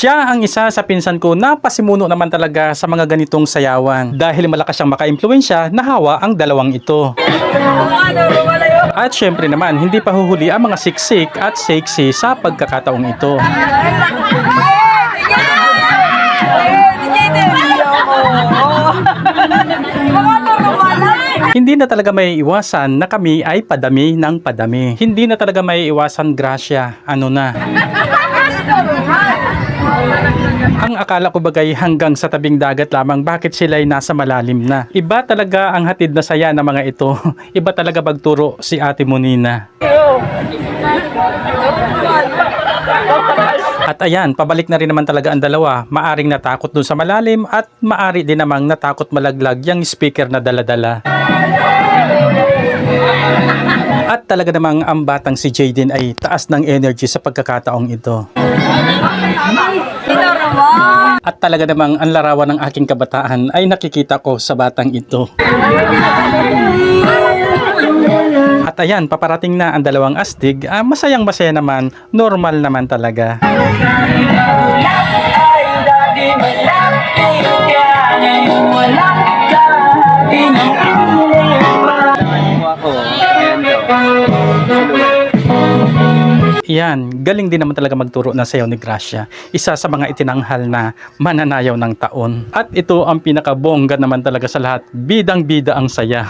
Siya ang isa sa pinsan ko na pasimuno naman talaga sa mga ganitong sayawan dahil malakas siyang maka-impluwensya na hawa ang dalawang ito. At syempre naman, hindi pa huhuli ang mga siksik at sexy sa pagkakataong ito. Hindi na talaga may iwasan na kami ay padami ng padami. Hindi na talaga may iwasan grasya. Ano na? Ang akala ko bagay hanggang sa tabing dagat lamang, bakit sila ay nasa malalim na. Iba talaga ang hatid na saya ng mga ito. Iba talaga magturo si Ate Monina. At ayan, pabalik na rin naman talaga ang dalawa. Maaring natakot dun sa malalim at maari din namang natakot malaglag yung speaker na dala-dala. At talaga namang ang batang si Jaden ay taas ng energy sa pagkakataong ito. At talaga namang ang larawan ng aking kabataan ay nakikita ko sa batang ito. At ayan, paparating na ang dalawang astig. Masayang masaya naman, normal naman talaga. Yan, galing din naman talaga magturo ng sayaw ni Gracia. Isa sa mga itinanghal na mananayaw ng taon. At ito ang pinakabongga naman talaga sa lahat. Bidang-bida ang saya.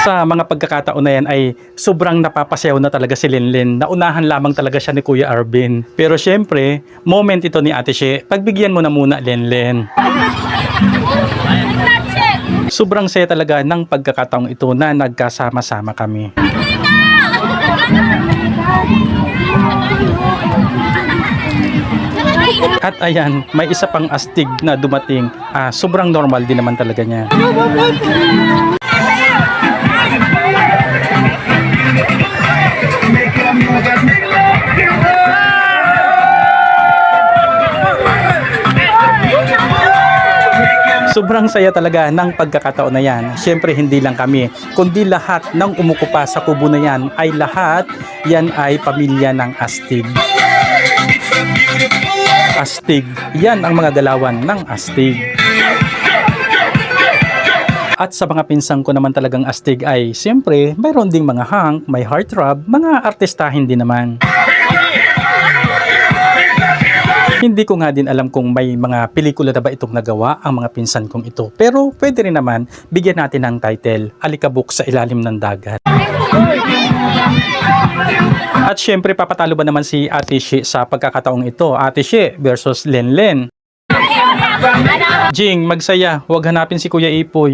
Sa mga pagkakataon na yan ay sobrang napapasayaw na talaga si Lenlen. Naunahan lamang talaga siya ni Kuya Arvin. Pero syempre, moment ito ni Ate She. Pagbigyan mo na muna, Lenlen. Sobrang saya talaga ng pagkakataong ito na nagkasama-sama kami. At ayan, may isa pang astig na dumating. Sobrang normal din naman talaga niya. Sobrang saya talaga ng pagkakataon na yan. Siyempre hindi lang kami, kundi lahat ng umukupa sa kubo na yan ay lahat yan ay pamilya ng astig. Astig, yan ang mga galawan ng astig. At sa mga pinsang ko naman talagang astig ay siyempre mayroon ding mga hunk, may heartthrob, mga artistahin din naman. Hindi ko nga din alam kung may mga pelikula na ba itong nagawa ang mga pinsan kong ito. Pero pwede rin naman bigyan natin ng title, Alikabok sa Ilalim ng Dagat. At syempre papatalo ba naman si Ate She sa pagkakataong ito? Ate She versus Lenlen. Jing, magsaya. Huwag hanapin si Kuya Ipoy.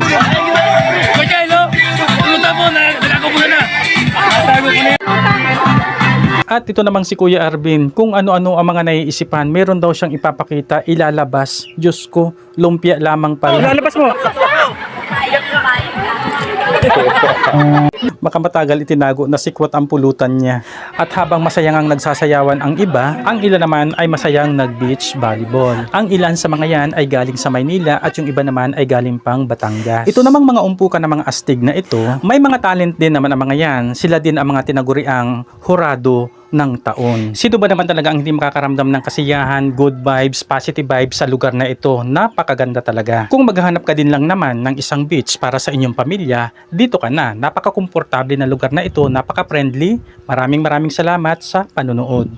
At ito namang si Kuya Arvin, kung ano-ano ang mga naiisipan, meron daw siyang ipapakita, ilalabas. Diyos ko, lumpia lamang pala. Lalabas mo! Makamatagal itinago na sikwat ang pulutan niya. At habang masayang ang nagsasayawan ang iba, ang ilan naman ay masayang nag-beach volleyball. Ang ilan sa mga yan ay galing sa Maynila at yung iba naman ay galing pang Batangas. Ito namang mga umpukan ng mga astig na ito, may mga talent din naman ang mga yan. Sila din ang mga tinaguriang hurado ng taon. Sino ba naman talaga ang hindi makakaramdam ng kasiyahan, good vibes, positive vibes sa lugar na ito? Napakaganda talaga. Kung maghahanap ka din lang naman ng isang beach para sa inyong pamilya, dito ka na. Napaka-komportable na lugar na ito, napaka-friendly. Maraming salamat sa panonood.